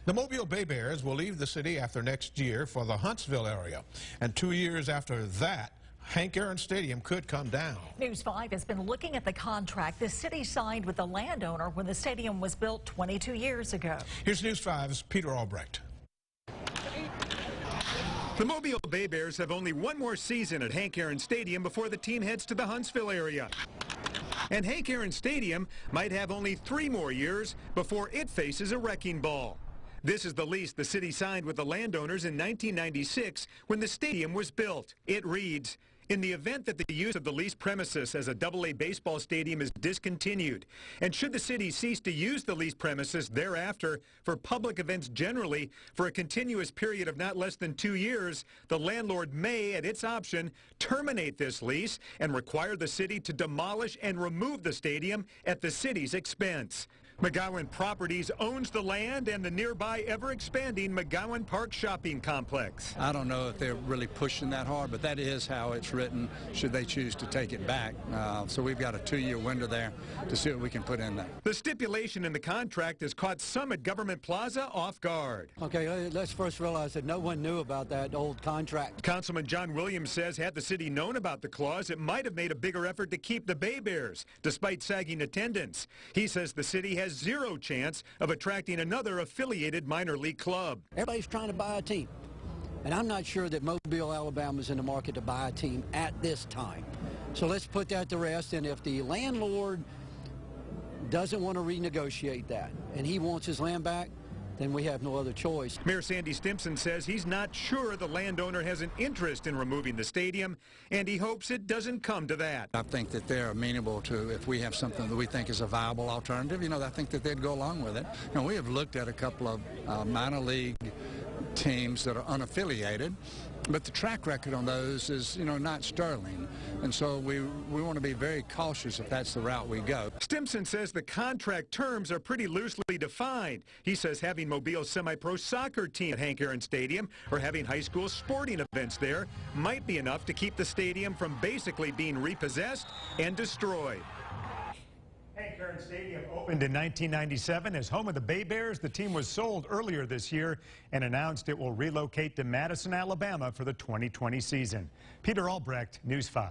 The Mobile BayBears will leave the city after next year for the Huntsville area. And 2 years after that, Hank Aaron Stadium could come down. News 5 has been looking at the contract the city signed with the landowner when the stadium was built 22 years ago. Here's News 5's Peter Albrecht. The Mobile BayBears have only one more season at Hank Aaron Stadium before the team heads to the Huntsville area. And Hank Aaron Stadium might have only 3 more years before it faces a wrecking ball. This is the lease the city signed with the landowners in 1996 when the stadium was built. It reads, in the event that the use of the leased premises as a AA baseball stadium is discontinued, and should the city cease to use the leased premises thereafter for public events generally for a continuous period of not less than 2 years, the landlord may, at its option, terminate this lease and require the city to demolish and remove the stadium at the city's expense. McGowan Properties owns the land and the nearby ever-expanding McGowan Park shopping complex. I don't know if they're really pushing that hard, but that is how it's written, should they choose to take it back. So we've got a 2-year window there to see what we can put in there. The stipulation in the contract has caught some at Government Plaza off guard. Okay, let's first realize that no one knew about that old contract. Councilman John Williams says had the city known about the clause, it might have made a bigger effort to keep the BayBears, despite sagging attendance. He says the city has 0 chance of attracting another affiliated minor league club. Everybody's trying to buy a team, and I'm not sure that Mobile, Alabama is in the market to buy a team at this time. So let's put that to rest, and if the landlord doesn't want to renegotiate that and he wants his land back, then we have no other choice. Mayor Sandy Stimpson says he's not sure the landowner has an interest in removing the stadium, and he hopes it doesn't come to that. I think that they're amenable to, if we have something that we think is a viable alternative, I think that they'd go along with it. We have looked at a couple of minor league teams that are unaffiliated, but the track record on those is, not sterling. And so we want to be very cautious if that's the route we go. Stimpson says the contract terms are pretty loosely defined. He says having Mobile's semi-pro soccer team at Hank Aaron Stadium or having high school sporting events there might be enough to keep the stadium from basically being repossessed and destroyed. Hank Aaron Stadium opened in 1997 as home of the BayBears. The team was sold earlier this year and announced it will relocate to Madison, Alabama for the 2020 season. Peter Albrecht, News 5.